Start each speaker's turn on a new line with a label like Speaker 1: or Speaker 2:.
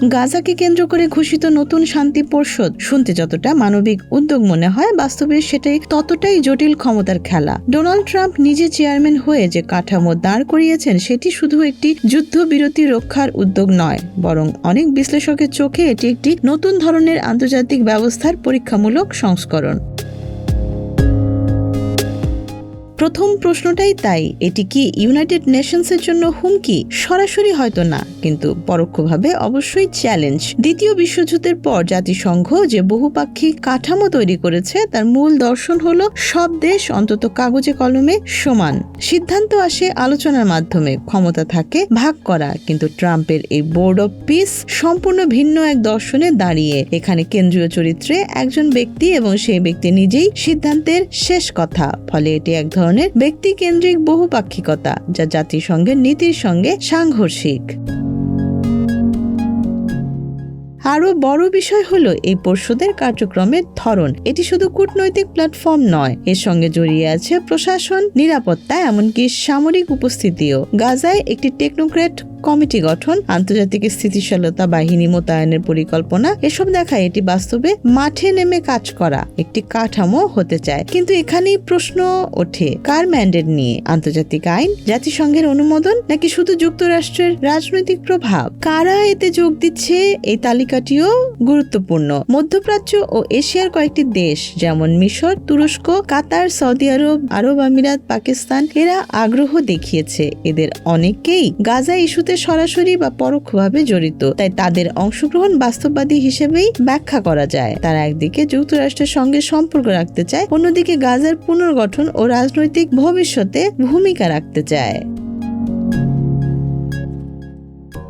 Speaker 1: গাজাকে কেন্দ্র করে ঘোষিত নতুন শান্তি পরিষদ শুনতে যতটা মানবিক উদ্যোগ মনে হয়, বাস্তবে সেটাই ততটাই জটিল ক্ষমতার খেলা। ডোনাল্ড ট্রাম্প নিজে চেয়ারম্যান হয়ে যে কাঠামো দাঁড় করিয়েছেন সেটি শুধু একটি যুদ্ধবিরতি রক্ষার উদ্যোগ নয়, বরং অনেক বিশ্লেষকের চোখে এটি একটি নতুন ধরনের আন্তর্জাতিক ব্যবস্থার পরীক্ষামূলক সংস্করণ। প্রথম প্রশ্নটাই তাই, এটি কি ইউনাইটেড নেশনসের জন্য হুমকি? সরাসরি হয়তো না, কিন্তু পরোক্ষভাবে অবশ্যই চ্যালেঞ্জ। দ্বিতীয় বিশ্বযুদ্ধের পর জাতিসংঘ যে বহুপাক্ষিক কাঠামো তৈরি করেছে তার মূল দর্শন হলো সব দেশ অন্তত কাগজে কলমে সমান। সিদ্ধান্ত আসে আলোচনার মাধ্যমে, ক্ষমতা থাকে ভাগ করা। কিন্তু ট্রাম্পের এই বোর্ড অব পিস সম্পূর্ণ ভিন্ন এক দর্শনে দাঁড়িয়ে। এখানে কেন্দ্রীয় চরিত্রে একজন ব্যক্তি এবং সেই ব্যক্তি নিজেই সিদ্ধান্তের শেষ কথা। ফলে এটি এক ধরনের ব্যক্তিকেন্দ্রিক বহুপাক্ষিকতা যা জাতিসংঘের নীতির সঙ্গে সাংঘর্ষিক। আরো বড় বিষয় হলো এই পরিষদের কার্যক্রমের ধরন। এটি শুধু কূটনৈতিক প্ল্যাটফর্ম নয়, এর সঙ্গে জড়িয়ে আছে প্রশাসন, নিরাপত্তা, এমনকি সামরিক উপস্থিতিও। গাজায় একটি টেকনোক্র্যাট কমিটি গঠন, আন্তর্জাতিক স্থিতিশীলতা বাহিনী মোতায়েনের পরিকল্পনা, এসব দেখায় এটি বাস্তবে মাঠে নেমে কাজ করা একটি কাঠামো হতে চায়। কিন্তু এখানেই প্রশ্ন ওঠে, কার ম্যান্ডেট নিয়ে? আন্তর্জাতিক আইন, জাতিসংঘের অনুমোদন, নাকি শুধু যুক্তরাষ্ট্রের রাজনৈতিক প্রভাব? কারা এতে যোগ দিচ্ছে এই তালিকাটিও গুরুত্বপূর্ণ। মধ্যপ্রাচ্য ও এশিয়ার কয়েকটি দেশ যেমন মিশর, তুরস্ক, কাতার, সৌদি আরব, আরব আমিরাত, পাকিস্তান এরা আগ্রহ দেখিয়েছে। এদের অনেকেই গাজা ইস্যুতে সরাসরি বা পরোক্ষভাবে জড়িত, তাই তাদের অংশগ্রহণ বাস্তববাদী হিসেবেই ব্যাখ্যা করা যায়। তারা একদিকে যুক্তরাষ্ট্রের সঙ্গে সম্পর্ক রাখতে চায়, অন্যদিকে গাজার পুনর্গঠন ও রাজনৈতিক ভবিষ্যতে ভূমিকা রাখতে চায়।